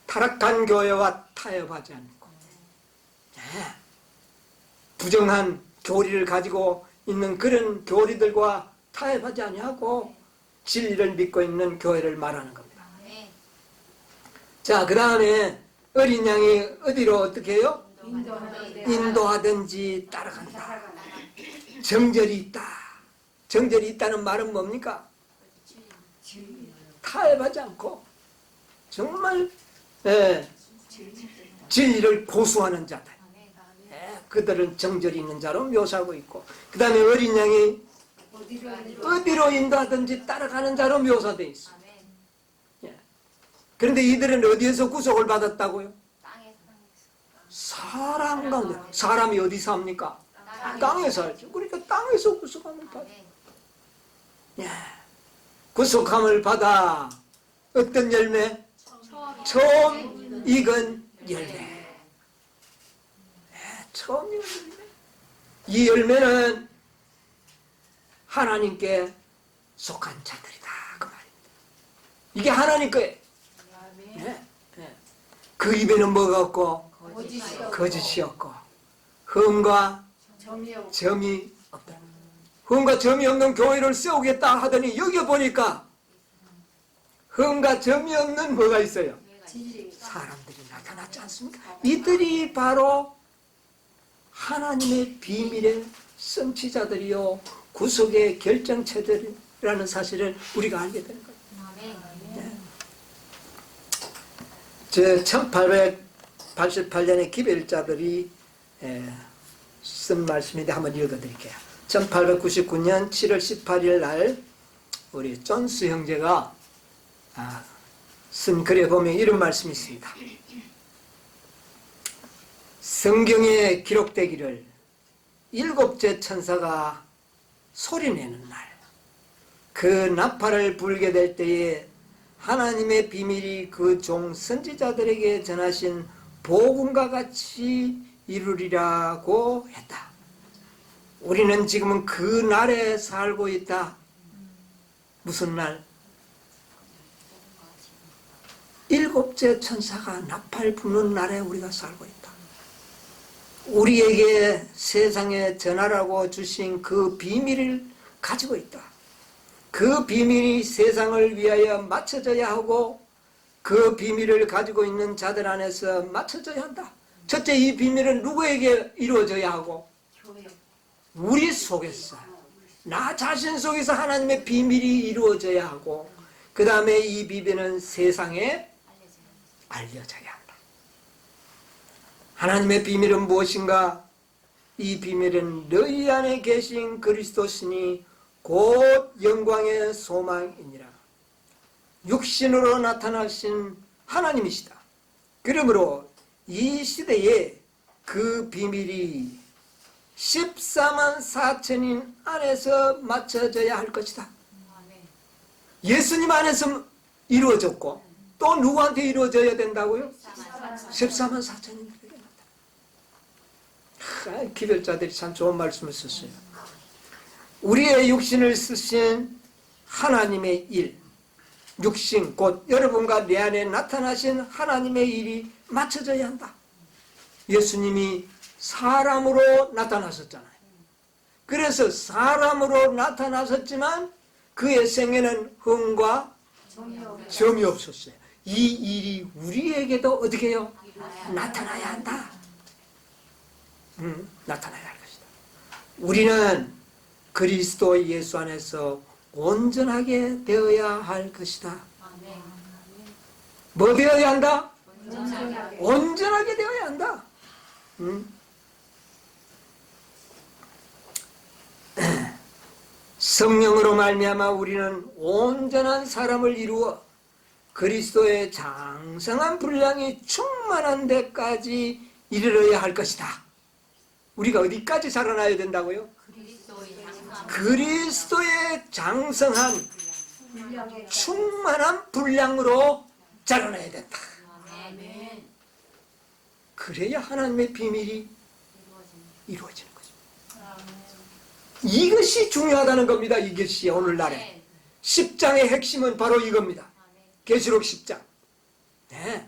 타락한 교회와 타협하지 않고, 예, 부정한 교리를 가지고 있는 그런 교리들과 타협하지 아니하고 진리를 믿고 있는 교회를 말하는 겁니다. 자, 그 다음에 어린 양이 어디로 어떻게 해요? 인도하든지 따라간다. 정절이 있다. 정절이 있다는 말은 뭡니까? 타협하지 않고 정말 진리를 고수하는 자들. 그들은 정절이 있는 자로 묘사하고 있고, 그 다음에 어린 양이 어디로 인도하든지 따라가는 자로 묘사되어 있습니다. 아멘. 예. 그런데 이들은 어디에서 구속을 받았다고요? 땅에서. 사람 가운데. 사람이 어디 삽니까? 땅에 살죠. 그러니까 땅에서 구속함을 받아. 아멘. 예. 구속함을 받아 어떤 열매? 처음 익은 열매. 예, 처음 익은 열매. 이 열매는 하나님께 속한 자들이다 그 말입니다. 이게 하나님 거예요. 예, 예. 그 입에는 뭐가 없고 거짓이 없고 흠과 점이 없다. 흠과 점이 없는 교회를 세우겠다 하더니 여기 보니까 흠과 점이 없는 뭐가 있어요? 사람들이 나타났지 않습니까? 이들이 바로 하나님의 비밀의 성취자들이요 구속의 결정체들이라는 사실을 우리가 알게 되는 거예요. 아멘. 저 1888년에 기별자들이 쓴 말씀인데 한번 읽어드릴게요. 1899년 7월 18일 날 우리 존스 형제가 쓴 글에 보면 이런 말씀이 있습니다. 성경에 기록되기를 일곱째 천사가 소리내는 날, 그 나팔을 불게 될 때에 하나님의 비밀이 그 종 선지자들에게 전하신 복음과 같이 이루리라고 했다. 우리는 지금은 그 날에 살고 있다. 무슨 날? 일곱째 천사가 나팔 부는 날에 우리가 살고 있다. 우리에게 세상에 전하라고 주신 그 비밀을 가지고 있다. 그 비밀이 세상을 위하여 맞춰져야 하고 그 비밀을 가지고 있는 자들 안에서 맞춰져야 한다. 첫째, 이 비밀은 누구에게 이루어져야 하고? 우리 속에서, 나 자신 속에서 하나님의 비밀이 이루어져야 하고, 그 다음에 이 비밀은 세상에 알려져야 한다. 하나님의 비밀은 무엇인가? 이 비밀은 너희 안에 계신 그리스도시니 곧 영광의 소망이니라. 육신으로 나타나신 하나님이시다. 그러므로 이 시대에 그 비밀이 14만 4천인 안에서 맞춰져야 할 것이다. 예수님 안에서 이루어졌고 또 누구한테 이루어져야 된다고요? 14만 4천인 기별자들이 참 좋은 말씀을 썼어요. 우리의 육신을 쓰신 하나님의 일, 육신 곧 여러분과 내 안에 나타나신 하나님의 일이 맞춰져야 한다. 예수님이 사람으로 나타나셨잖아요. 그래서 사람으로 나타나셨지만 그의 생애는 흠과 점이 없었어요. 이 일이 우리에게도 어떻게 해요? 나타나야 한다. 나타나야 할 것이다. 우리는 그리스도 예수 안에서 온전하게 되어야 할 것이다. 뭐 되어야 한다? 온전하게 되어야 한다. 성령으로 말미암아 우리는 온전한 사람을 이루어 그리스도의 장성한 분량이 충만한 데까지 이르러야 할 것이다. 우리가 어디까지 자라나야 된다고요? 그리스도의 장성한 충만한 분량으로 자라나야 된다. 그래야 하나님의 비밀이 이루어지는 거죠. 이것이 중요하다는 겁니다. 이것이 오늘날에 10장의 핵심은 바로 이겁니다. 계시록 10장. 네.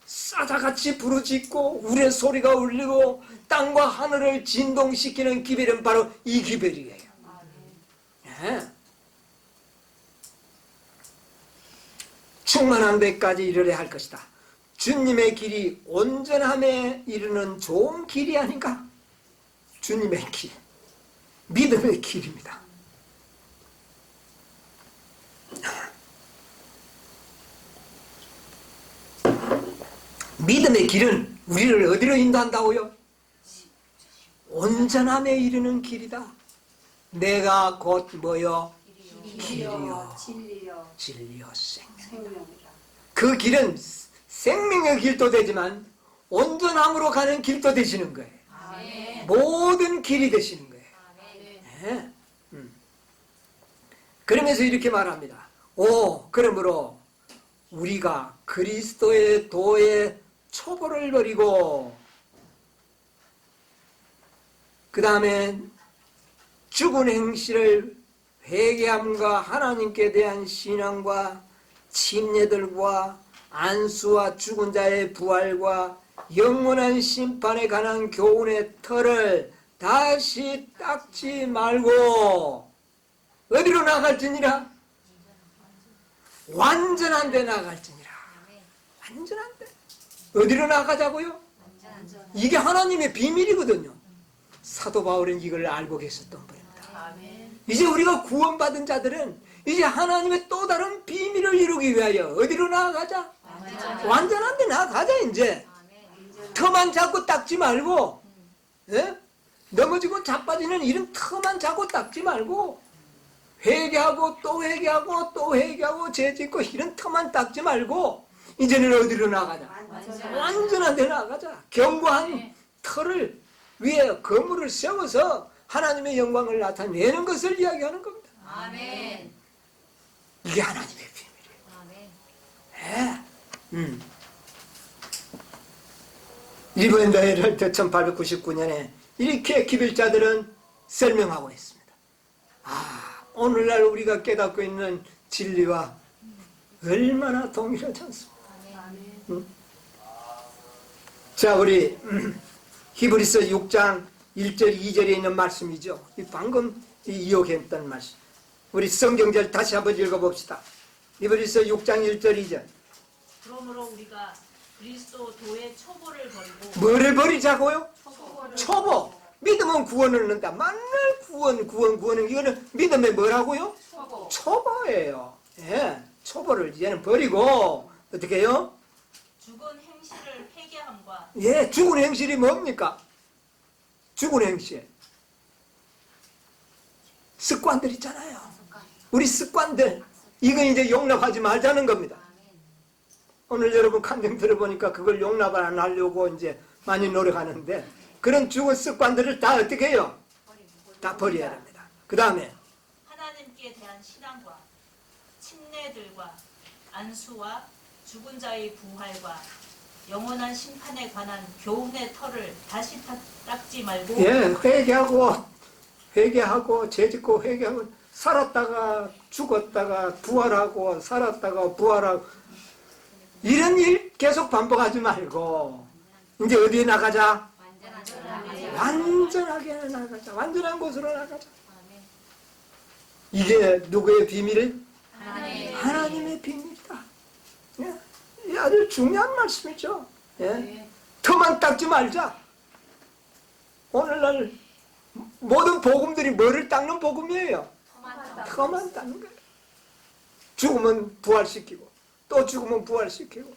싸다같이 부르짖고 울의 소리가 울리고 땅과 하늘을 진동시키는 기별은 바로 이 기별이에요. 네. 충만한 데까지 이르러야 할 것이다. 주님의 길이 온전함에 이르는 좋은 길이 아닌가? 주님의 길, 믿음의 길입니다. 믿음의 길은 우리를 어디로 인도한다고요? 온전함에 이르는 길이다. 내가 곧 뭐요? 길이요 진리요 진리요 생명. 생명이라. 그 길은 생명의 길도 되지만 온전함으로 가는 길도 되시는 거예요. 아멘. 모든 길이 되시는 거예요. 아멘. 네. 그러면서 이렇게 말합니다. 그러므로 우리가 그리스도의 도의 초보를 버리고 그 다음에 죽은 행실을 회개함과 하나님께 대한 신앙과 침례들과 안수와 죽은 자의 부활과 영원한 심판에 관한 교훈의 틀을 다시 닦지 말고 어디로 나갈지니라? 완전한 데 나갈지니라. 완전한 데. 어디로 나가자고요? 이게 하나님의 비밀이거든요. 사도 바울은 이걸 알고 계셨던 분입니다. 아멘. 이제 우리가 구원받은 자들은 이제 하나님의 또 다른 비밀을 이루기 위하여 어디로 나아가자? 완전한 데 나아가자 이제. 터만 잡고 닦지 말고 예? 넘어지고 자빠지는 이런 터만 잡고 닦지 말고 회개하고 또 회개하고 또 회개하고 죄짓고 이런 터만 닦지 말고 이제는 어디로 나가자? 완전한 데 나가자. 견고한 터를 위에 거물을 세워서 하나님의 영광을 나타내는 것을 이야기하는 겁니다. 아멘. 이게 하나님의 비밀이에요. 아멘. 일본 대회를 1899년에 이렇게 기별자들은 설명하고 있습니다. 오늘날 우리가 깨닫고 있는 진리와 얼마나 동일하지 않습니까? 아멘. 자, 우리 히브리서 6장 1절 2절에 있는 말씀이죠. 방금 이야기했던 말씀. 우리 성경절 다시 한번 읽어봅시다. 히브리서 6장 1절 2절. 그러므로 우리가 그리스도 도의 초보를 버리고 뭐를 버리자고요? 초보. 믿으면 구원을 얻는다. 만날 구원은 이거는 믿음의 뭐라고요? 초보. 초보예요. 예, 초보를 이제는 버리고 어떻게 해요? 죽은 행실을 회개함과 예, 죽은 행실이 뭡니까? 죽은 행실. 습관들 있잖아요. 우리 습관들. 이건 이제 용납하지 말자는 겁니다. 오늘 여러분 간증 들어보니까 그걸 용납을 안 하려고 이제 많이 노력하는데 그런 죽은 습관들을 다 어떻게 해요? 다 버려야 됩니다. 그 다음에 하나님께 대한 신앙과 침례들과 안수와 죽은 자의 부활과 영원한 심판에 관한 교훈의 털을 다시 닦지 말고 예, 회개하고 죄짓고 회개하고 살았다가 죽었다가 부활하고 살았다가 부활하고 이런 일 계속 반복하지 말고 이제 어디에 나가자? 완전하게 나가자. 완전한 곳으로 나가자. 이게 누구의 비밀을? 하나님의 비밀이다. 예? 이 아주 중요한 말씀이죠. 예? 터만 닦지 말자. 오늘날 모든 복음들이 뭐를 닦는 복음이에요? 터만 닦는 거예요. 죽으면 부활시키고 또 죽으면 부활시키고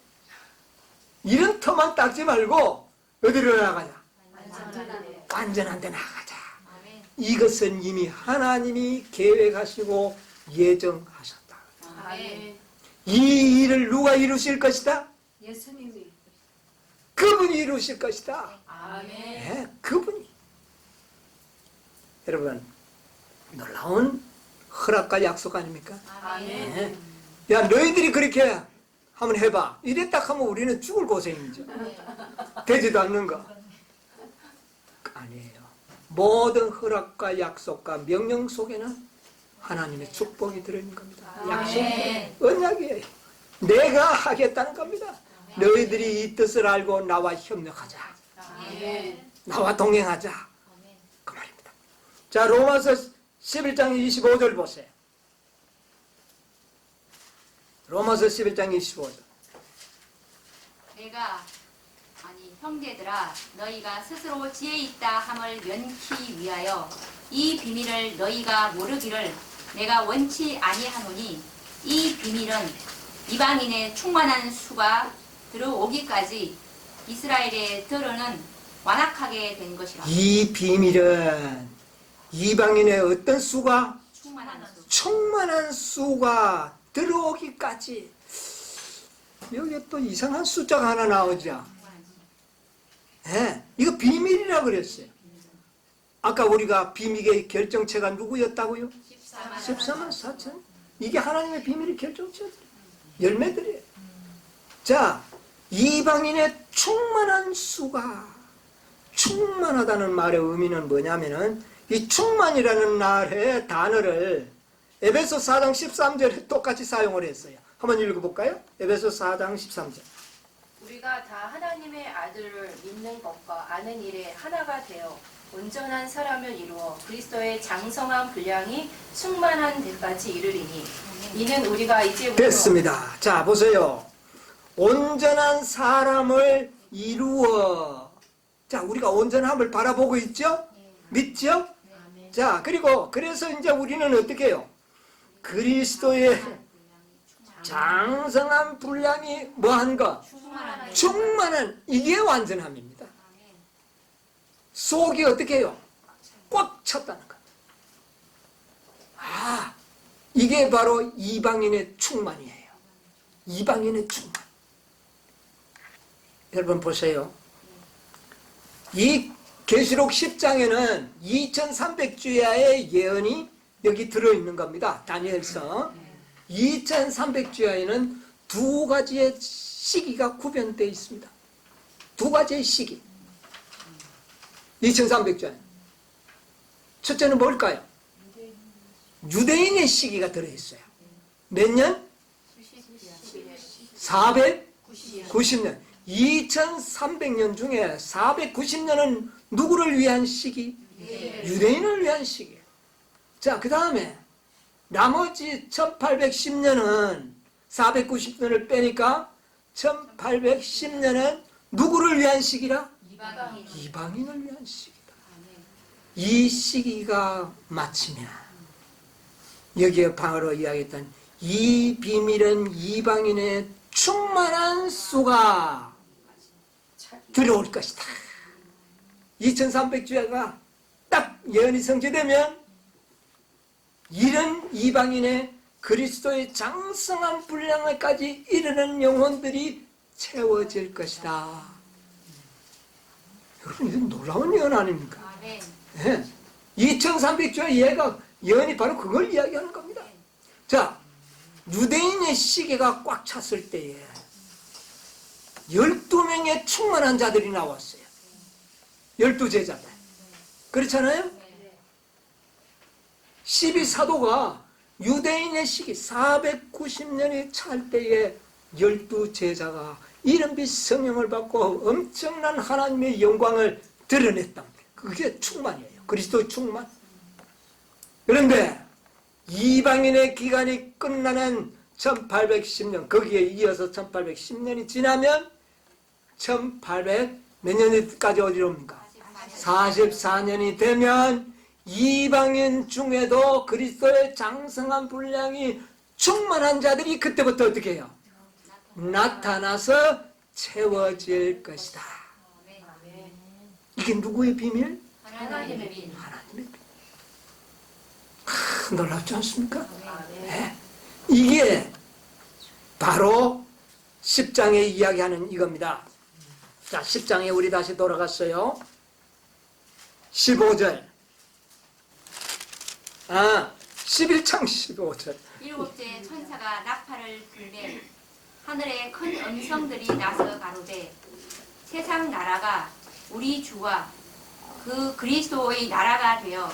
이런 터만 닦지 말고 어디로 나가자? 완전한 데 나가자. 이것은 이미 하나님이 계획하시고 예정하셨다. 아멘. 이 일을 누가 이루실 것이다? 예수님이. 그분이 이루실 것이다. 아멘. 네, 그분이. 여러분, 놀라운 허락과 약속 아닙니까? 아멘. 네. 야, 너희들이 그렇게 한번 해봐. 이래 딱 하면 우리는 죽을 고생이죠. 되지도 않는 거. 아니에요. 모든 허락과 약속과 명령 속에는 하나님의 축복이 들어있는 겁니다. 약속, 언약이에요. 내가 하겠다는 겁니다. 너희들이 이 뜻을 알고 나와 협력하자. 아멘. 나와 동행하자. 그 말입니다. 자, 로마서 11장 25절 보세요. 로마서 11장 25절. 형제들아 너희가 스스로 지혜 있다 함을 면키 위하여 이 비밀을 너희가 모르기를 내가 원치 아니하노니 이 비밀은 이방인의 충만한 수가 들어오기까지 이스라엘의 들어는 완악하게 된 것이라. 이 비밀은 이방인의 어떤 수가? 충만한 수. 충만한 수가 들어오기까지. 여기에 또 이상한 숫자가 하나 나오죠. 예, 이거 비밀이라고 그랬어요. 아까 우리가 비밀의 결정체가 누구였다고요? 14만 4천. 이게 하나님의 비밀의 결정체들, 열매들이에요. 자, 이방인의 충만한 수가, 충만하다는 말의 의미는 뭐냐면은 이 충만이라는 말의 단어를 에베소 4장 13절에 똑같이 사용을 했어요. 한번 읽어볼까요? 에베소 4장 13절. 우리가 다 하나님의 아들을 믿는 것과 아는 일에 하나가 되어 온전한 사람을 이루어 그리스도의 장성한 분량이 충만한 데까지 이르리니 이는 우리가 이제부터 됐습니다. 자, 보세요. 온전한 사람을 이루어. 자, 우리가 온전함을 바라보고 있죠? 믿죠? 자, 그리고 그래서 이제 우리는 어떻게 해요? 그리스도의 장성한 분량이 뭐한 것? 충만한, 이게 완전함입니다. 속이 어떻게 해요? 꽉 찼다는 것. 아, 이게 바로 이방인의 충만이에요. 이방인의 충만. 여러분 보세요. 이 계시록 10장에는 2300주야의 예언이 여기 들어있는 겁니다. 다니엘서 2300주야에는 두 가지의 시기가 구별되어 있습니다. 두 가지의 시기. 2300주야. 첫째는 뭘까요? 유대인의 시기가 들어있어요. 몇 년? 490년. 2300년 중에 490년은 누구를 위한 시기? 유대인을 위한 시기예요. 자, 그 다음에 나머지 1810년은 490년을 빼니까 1810년은 누구를 위한 시기라? 이방인을 위한 시기다. 이 시기가 마치면 여기에 바로 이야기했던 이 비밀은 이방인의 충만한 수가 들어올 것이다. 2300주야가 딱 예언이 성취되면 이런 이방인의 그리스도의 장성한 분량까지 이르는 영혼들이 채워질 것이다. 여러분, 이건 놀라운 예언 아닙니까? 네. 2300주야 예언이 바로 그걸 이야기하는 겁니다. 자, 유대인의 시계가 꽉 찼을 때에 12명의 충만한 자들이 나왔어요. 12제자들. 그렇잖아요? 12사도가 유대인의 시기 490년이 찰 때에 12제자가 이른빛 성령을 받고 엄청난 하나님의 영광을 드러냈다. 그게 충만이에요. 그리스도의 충만. 그런데 이방인의 기간이 끝나는 1810년, 거기에 이어서 1810년이 지나면 1800 몇 년까지 어디로 옵니까? 44년이 되면 이방인 중에도 그리스도의 장성한 분량이 충만한 자들이 그때부터 어떻게 해요? 나타나서 채워질 것이다. 이게 누구의 비밀? 하나님의 비밀. 하나님의 비밀. 놀랍지 않습니까? 네. 이게 바로 10장에 이야기하는 이겁니다. 자, 10장에 우리 다시 돌아갔어요. 15절. 11장 15절. 일곱째 천사가 나팔을 불매 하늘에 큰 음성들이 나서 가로되 세상 나라가 우리 주와 그 그리스도의 나라가 되어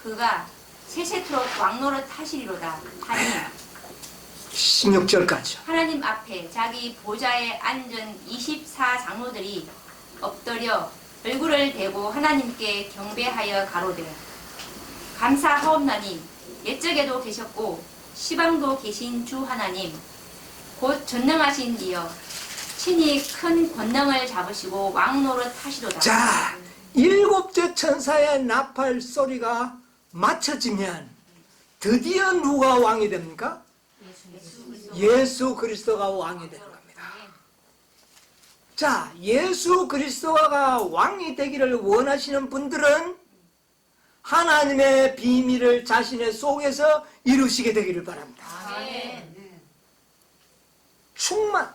그가 세세토록 왕노릇 하시리로다 하니 16절까지. 하나님 앞에 자기 보좌에 앉은 24장로들이 엎드려 얼굴을 대고 하나님께 경배하여 가로되 감사하옵나니 옛적에도 계셨고 시방도 계신 주 하나님 곧 전능하신 이여 친히 큰 권능을 잡으시고 왕노릇 하시도다. 자, 7째 천사의 나팔 소리가 맞춰지면 드디어 누가 왕이 됩니까? 예수 그리스도가 왕이 되는 겁니다. 자, 예수 그리스도가 왕이 되기를 원하시는 분들은 하나님의 비밀을 자신의 속에서 이루시게 되기를 바랍니다. 아멘. 충만,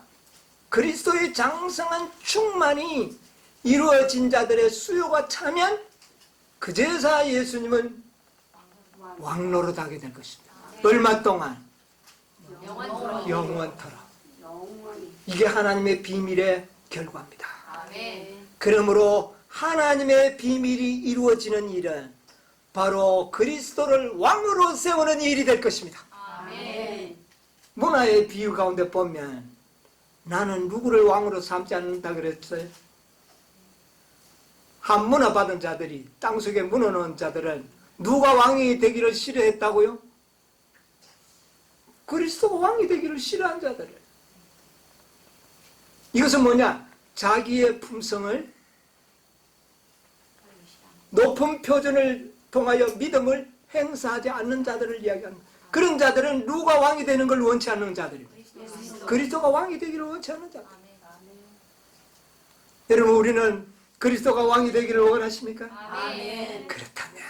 그리스도의 장성한 충만이 이루어진 자들의 수요가 차면 그제서 예수님은 왕노릇하게 될 것입니다. 얼마 동안? 영원토록. 영원토록. 이게 하나님의 비밀의 결과입니다. 아멘. 그러므로 하나님의 비밀이 이루어지는 일은 바로 그리스도를 왕으로 세우는 일이 될 것입니다. 아멘. 문화의 비유 가운데 보면 나는 누구를 왕으로 삼지 않는다 그랬어요. 한 문화 받은 자들이, 땅속에 문어놓은 자들은 누가 왕이 되기를 싫어했다고요? 그리스도가 왕이 되기를 싫어한 자들을. 이것은 뭐냐? 자기의 품성을, 높은 표준을 통하여 믿음을 행사하지 않는 자들을 이야기합니다. 그런 자들은 누가 왕이 되는 걸 원치 않는 자들입니다. 그리스도가 왕이 되기를 원치 않는 자들. 여러분, 우리는 그리스도가 왕이 되기를 원하십니까? 아멘. 그렇다면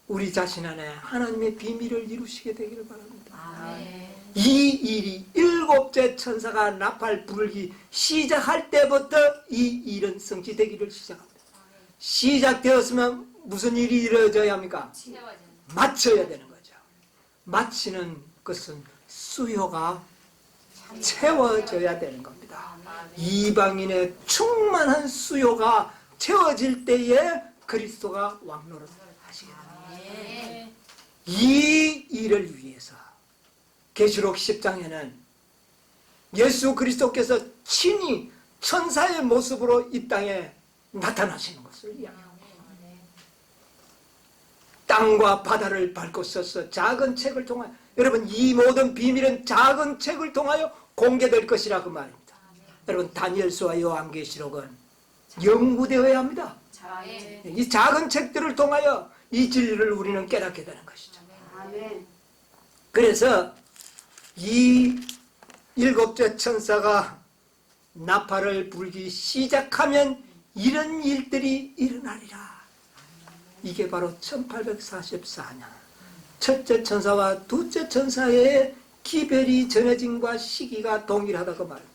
우리 자신 안에 하나님의 비밀을 이루시게 되기를 바랍니다. 아멘. 이 일이 일곱째 천사가 나팔 불기 시작할 때부터 이 일은 성취되기를 시작합니다. 시작되었으면 무슨 일이 이루어져야 합니까? 채워지는. 마쳐야 되는 거죠. 마치는 것은 수요가 채워져야 되는 겁니다. 이방인의 충만한 수요가 채워질 때에 그리스도가 왕노릇을 하시게 됩니다. 아멘. 이 일을 위해서 계시록 10장에는 예수 그리스도께서 친히 천사의 모습으로 이 땅에 나타나시는 것을 이야기합니다. 땅과 바다를 밟고 서서 작은 책을 통하여, 여러분, 이 모든 비밀은 작은 책을 통하여 공개될 것이라 그 말입니다. 여러분, 다니엘서와 요한계시록은 연구되어야 합니다. 아멘. 이 작은 책들을 통하여 이 진리를 우리는 깨닫게 되는 것이죠. 그래서 이 일곱째 천사가 나팔을 불기 시작하면 이런 일들이 일어나리라. 이게 바로 1844년 첫째 천사와 둘째 천사의 기별이 전해진과 시기가 동일하다고 말합니다.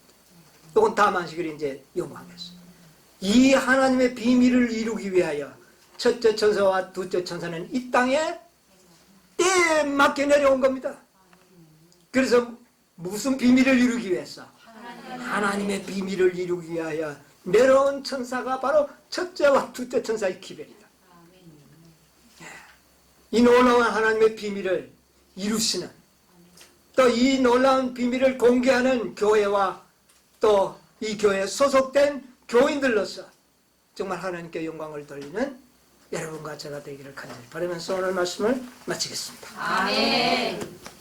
이건 다만식을 이제 연구하겠습니다. 이 하나님의 비밀을 이루기 위하여 첫째 천사와 둘째 천사는 이 땅에 때에 맞게 내려온 겁니다. 그래서 무슨 비밀을 이루기 위해서? 하나님의 비밀을 이루기 위하여 내려온 천사가 바로 첫째와 둘째 천사의 기별이다. 이 놀라운 하나님의 비밀을 이루시는, 또 이 놀라운 비밀을 공개하는 교회와 또 이 교회에 소속된 교인들로서 정말 하나님께 영광을 돌리는 여러분과 제가 되기를 간절히 바라면서 오늘 말씀을 마치겠습니다. 아멘.